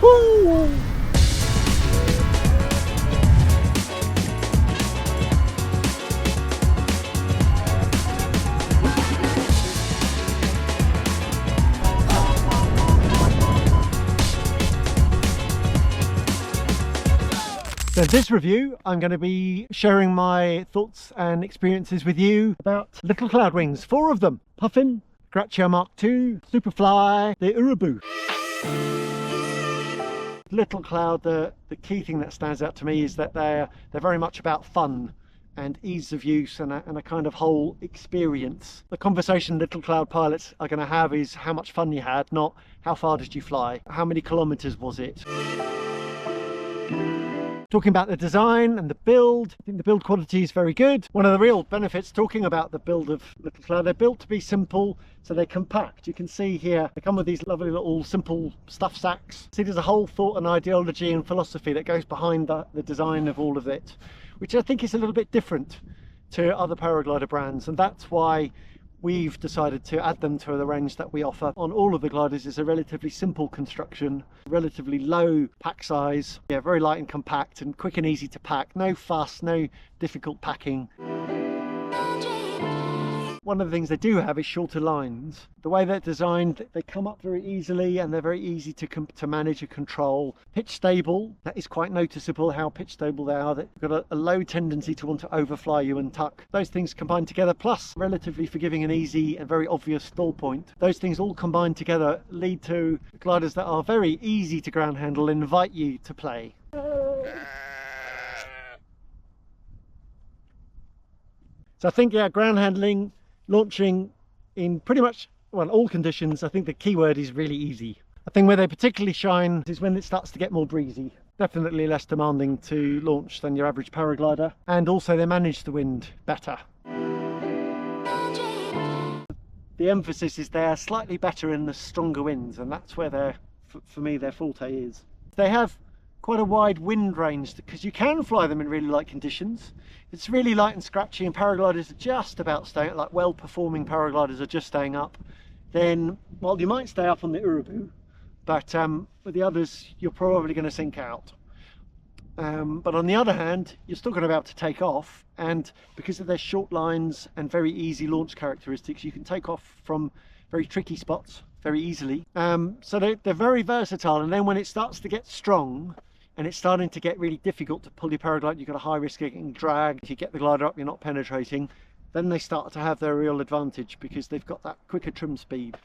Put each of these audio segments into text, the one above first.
Woo! So in this review, I'm going to be sharing my thoughts and experiences with you about LittleCloud wings, 4 of them: Puffin, Gracchio Mk2, SuperFly, the Urubu. LittleCloud, the key thing that stands out to me is that they're very much about fun and ease of use and a kind of whole experience. The conversation LittleCloud pilots are going to have is how much fun you had, not how far did you fly, how many kilometers was it. Talking about the design and the build, I think the build quality is very good. One of the real benefits talking about the build of LittleCloud, they're built to be simple, so they're compact. You can see here they come with these lovely little simple stuff sacks. See, there's a whole thought and ideology and philosophy that goes behind the design of all of it, which I think is a little bit different to other paraglider brands, and that's why we've decided to add them to the range that we offer on all of the gliders. It's a relatively simple construction, relatively low pack size, yeah, very light and compact and quick and easy to pack. No fuss, no difficult packing. One of the things they do have is shorter lines. The way they're designed, they come up very easily and they're very easy to manage and control. Pitch stable, that is quite noticeable how pitch stable they are. They've got a low tendency to want to overfly you and tuck. Those things combined together, plus relatively forgiving and easy and very obvious stall point. Those things all combined together lead to gliders that are very easy to ground handle and invite you to play. So I think, yeah, ground handling, launching in pretty much, well, all conditions, I think the key word is really easy. I think where they particularly shine is when it starts to get more breezy. Definitely less demanding to launch than your average paraglider, and also they manage the wind better. The emphasis is they're slightly better in the stronger winds, and that's where for me their forte is. They have quite a wide wind range because you can fly them in really light conditions. It's really light and scratchy and paragliders are just about staying, like well-performing paragliders are just staying up. Then, well, you might stay up on the Urubu, but with the others you're probably going to sink out. But on the other hand, you're still going to be able to take off, and because of their short lines and very easy launch characteristics, you can take off from very tricky spots very easily. So they're very versatile, and then when it starts to get strong and it's starting to get really difficult to pull your paraglider, you've got a high risk of getting dragged. If you get the glider up, you're not penetrating, then they start to have their real advantage because they've got that quicker trim speed.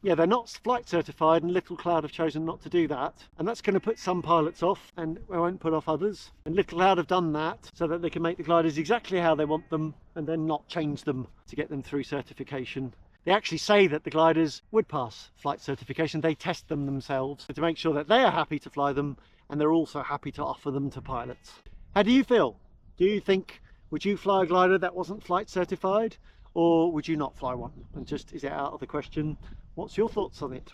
Yeah, they're not flight certified, and LittleCloud have chosen not to do that, and that's going to put some pilots off and it won't put off others, and LittleCloud have done that so that they can make the gliders exactly how they want them and then not change them to get them through certification. They actually say that the gliders would pass flight certification. They test them themselves to make sure that they are happy to fly them, and they're also happy to offer them to pilots. How do you feel? Do you think, would you fly a glider that wasn't flight certified, or would you not fly one? And just, is it out of the question? What's your thoughts on it?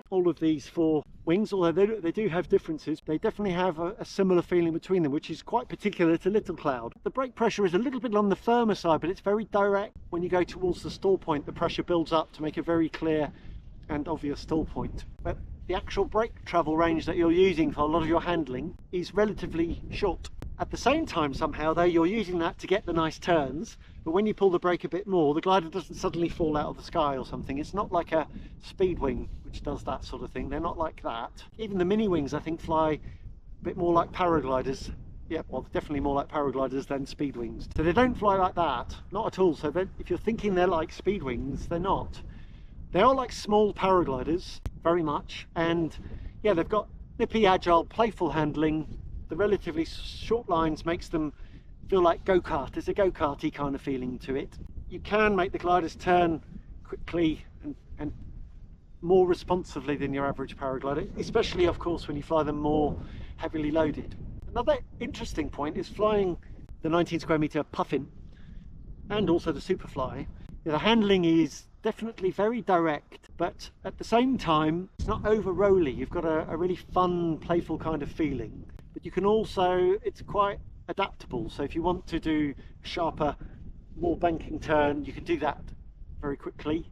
All of these 4 wings, although they do have differences, they definitely have a similar feeling between them, which is quite particular to LittleCloud. The brake pressure is a little bit on the firmer side, but it's very direct. When you go towards the stall point, the pressure builds up to make a very clear and obvious stall point. But the actual brake travel range that you're using for a lot of your handling is relatively short. At the same time, somehow though, you're using that to get the nice turns, but when you pull the brake a bit more, the glider doesn't suddenly fall out of the sky or something. It's not like a speed wing which does that sort of thing. They're not like that. Even the mini wings, I think, fly a bit more like paragliders. Yeah, well, definitely more like paragliders than speed wings. So they don't fly like that, not at all. So if you're thinking they're like speed wings, they're not. They are like small paragliders, very much, and yeah, they've got nippy, agile, playful handling. The relatively short lines makes them feel like go-kart. There's a go-karty kind of feeling to it. You can make the gliders turn quickly and more responsively than your average paraglider, especially of course when you fly them more heavily loaded. Another interesting point is flying the 19 square meter Puffin and also the SuperFly. The handling is definitely very direct, but at the same time it's not over rolly. You've got a really fun, playful kind of feeling, but you can also, it's quite adaptable. So if you want to do a sharper, more banking turn, you can do that very quickly.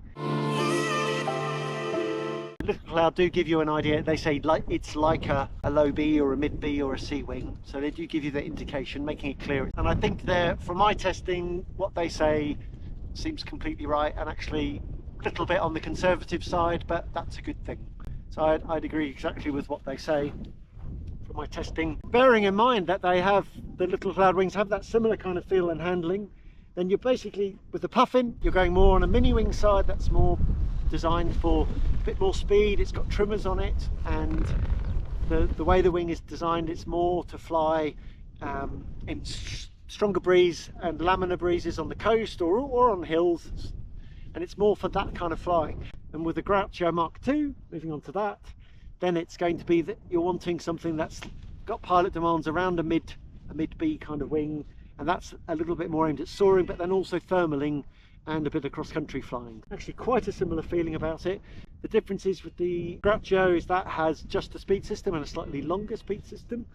LittleCloud do give you an idea. They say like it's like a low B or a mid B or a C wing, so they do give you the indication, making it clear. And I think from my testing, what they say seems completely right, and actually a little bit on the conservative side, but that's a good thing. So I'd agree exactly with what they say from my testing. Bearing in mind that the LittleCloud wings have that similar kind of feel and handling, then you're basically, with the Puffin, you're going more on a mini wing side that's more designed for a bit more speed. It's got trimmers on it, and the way the wing is designed, it's more to fly in stronger breeze and laminar breezes on the coast or on hills, and it's more for that kind of flying. And with the Gracchio Mk2, moving on to that, then it's going to be that you're wanting something that's got pilot demands around a mid B kind of wing, and that's a little bit more aimed at soaring, but then also thermaling and a bit of cross-country flying. Actually quite a similar feeling about it. The difference is with the Gracchio is that has just a speed system and a slightly longer speed system.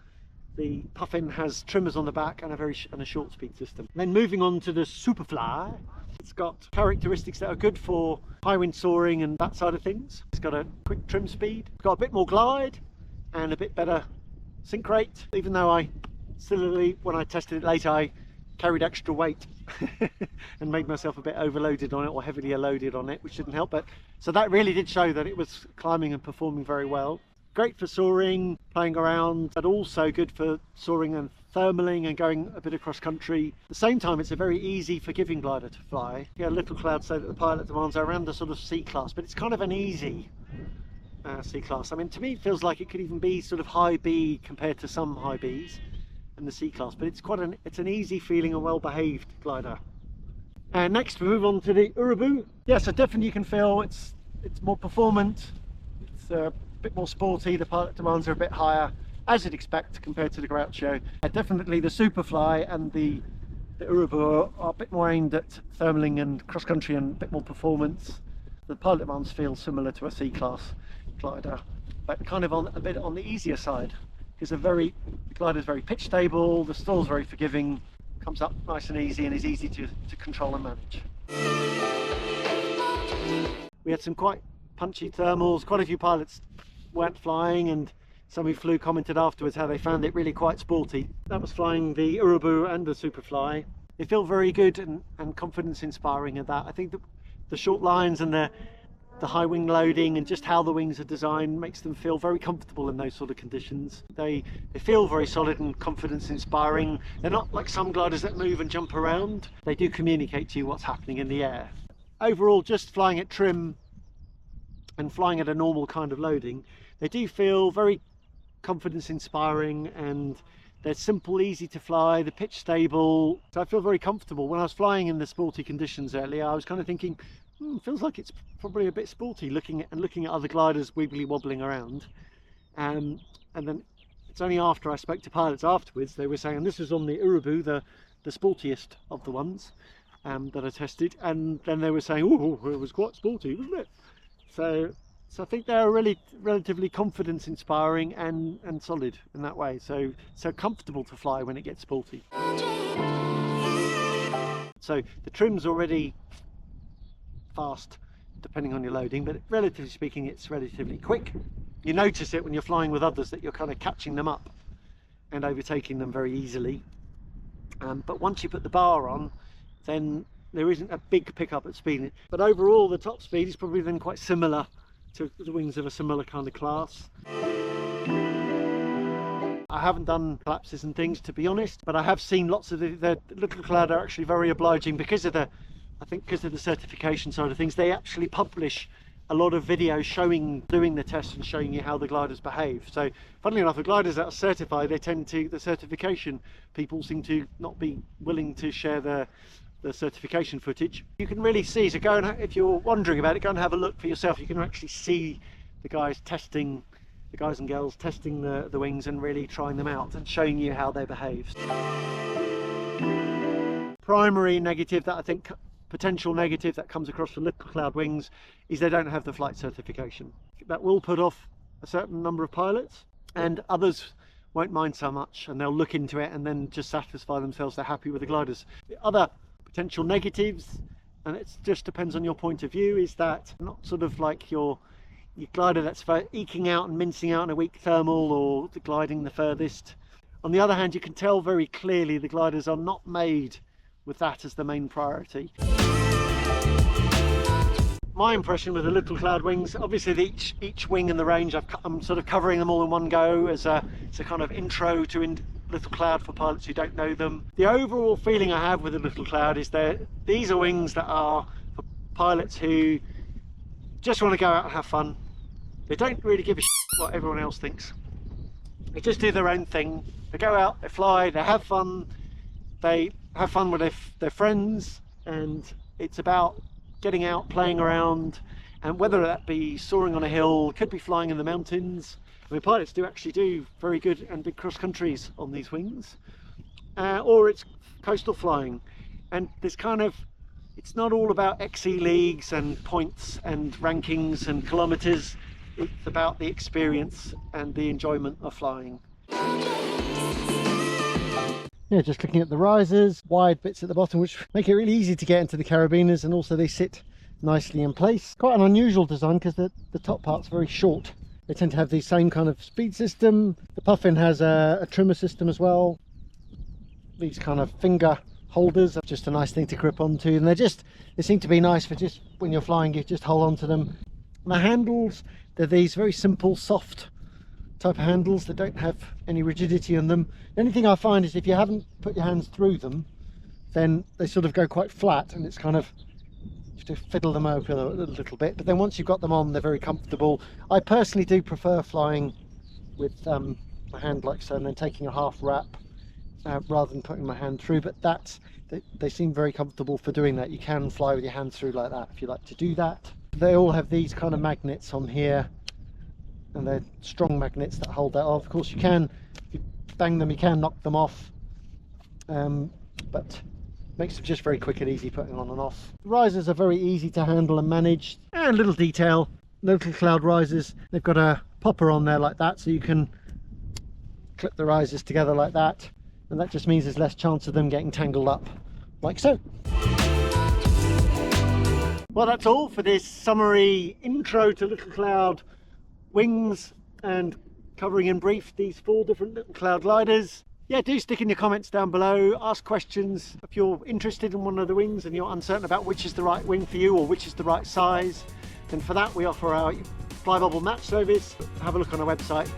The Puffin has trimmers on the back and a short speed system. And then moving on to the SuperFly, it's got characteristics that are good for high wind soaring and that side of things. It's got a quick trim speed, it's got a bit more glide and a bit better sink rate, even though when I tested it later, I carried extra weight and made myself a bit overloaded on it, or heavily loaded on it, which didn't help. But so that really did show that it was climbing and performing very well. Great for soaring, playing around, but also good for soaring and thermaling and going a bit across country. At the same time, it's a very easy, forgiving glider to fly. Yeah, LittleCloud say that the pilot demands are around the sort of C class, but it's kind of an easy C class. I mean, to me, it feels like it could even be sort of high B compared to some high Bs in the C class, but it's an easy feeling and well-behaved glider. And next we move on to the Urubu. Yeah, so definitely you can feel it's more performant, it's a bit more sporty, the pilot demands are a bit higher, as you'd expect compared to the Gracchio. Definitely the SuperFly and the Urubu are a bit more aimed at thermaling and cross-country and a bit more performance. The pilot demands feel similar to a C class glider, but kind of a bit on the easier side, because the glider is very pitch stable, the stall's very forgiving, comes up nice and easy, and is easy to control and manage. We had some quite punchy thermals. Quite a few pilots weren't flying, and some who flew commented afterwards how they found it really quite sporty. That was flying the Urubu and the SuperFly. They feel very good and confidence inspiring at that. I think the short lines and the high wing loading and just how the wings are designed makes them feel very comfortable in those sort of conditions. They feel very solid and confidence inspiring. They're not like some gliders that move and jump around. They do communicate to you what's happening in the air. Overall, just flying at trim and flying at a normal kind of loading, they do feel very confidence inspiring, and they're simple, easy to fly, the pitch stable. So I feel very comfortable. When I was flying in the sporty conditions earlier, I was kind of thinking, feels like it's probably a bit sporty, looking at other gliders wibbly wobbling around. And then it's only after I spoke to pilots afterwards, they were saying, and this was on the Urubu, the sportiest of the ones that I tested, and then they were saying, oh, it was quite sporty, wasn't it? So I think they're really relatively confidence inspiring and solid in that way, so comfortable to fly when it gets sporty. So the trim's already fast depending on your loading, but relatively speaking it's relatively quick. You notice it when you're flying with others that you're kind of catching them up and overtaking them very easily, but once you put the bar on, then there isn't a big pickup at speed. But overall the top speed is probably then quite similar to the wings of a similar kind of class. I haven't done collapses and things, to be honest, but I have seen lots of the LittleCloud are actually very obliging because of the certification side of things. They actually publish a lot of videos doing the tests and showing you how the gliders behave. So funnily enough, the gliders that are certified, the certification people seem to not be willing to share the certification footage. You can really see, so go and, if you're wondering about it, go and have a look for yourself. You can actually see the guys and girls testing the wings and really trying them out and showing you how they behave. Primary negative that I think, potential negative that comes across the LittleCloud wings, is they don't have the flight certification. That will put off a certain number of pilots, and others won't mind so much, and they'll look into it and then just satisfy themselves they're happy with the gliders. The other potential negatives, and it just depends on your point of view, is that not sort of like you're your glider that's for eking out and mincing out in a weak thermal, or the gliding the furthest. On the other hand, you can tell very clearly the gliders are not made with that as the main priority. My impression with the LittleCloud wings, obviously each wing in the range, I'm sort of covering them all in one go as a kind of intro to LittleCloud for pilots who don't know them. The overall feeling I have with the LittleCloud is that these are wings that are for pilots who just want to go out and have fun. They don't really give a shit what everyone else thinks. They just do their own thing. They go out, they fly, they have fun with their friends, and it's about getting out, playing around, and whether that be soaring on a hill, could be flying in the mountains. I mean, pilots do actually do very good and big cross countries on these wings, or it's coastal flying, and there's it's not all about XE leagues and points and rankings and kilometers. It's about the experience and the enjoyment of flying. Yeah, just looking at the risers, wide bits at the bottom which make it really easy to get into the carabiners, and also they sit nicely in place. Quite an unusual design because the top part's very short. They tend to have the same kind of speed system. The Puffin has a trimmer system as well. These kind of finger holders are just a nice thing to grip onto, and they seem to be nice for just when you're flying, you just hold on to them. And the handles, they're these very simple, soft type of handles that don't have any rigidity in them. The only thing I find is if you haven't put your hands through them, then they sort of go quite flat, and it's kind of, you have to fiddle them open a little bit. But then once you've got them on, they're very comfortable. I personally do prefer flying with my hand like so, and then taking a half wrap rather than putting my hand through. But they seem very comfortable for doing that. You can fly with your hands through like that if you like to do that. They all have these kind of magnets on here, and they're strong magnets that hold that off. Of course, if you bang them, you can knock them off, but makes them just very quick and easy putting on and off. The risers are very easy to handle and manage. And little detail, LittleCloud risers, they've got a popper on there like that, so you can clip the risers together like that, and that just means there's less chance of them getting tangled up like so. Well, that's all for this summary intro to LittleCloud wings, and covering in brief these 4 different LittleCloud gliders. Yeah, do stick in your comments down below, ask questions. If you're interested in one of the wings and you're uncertain about which is the right wing for you or which is the right size, then for that we offer our Flybubble match service. Have a look on our website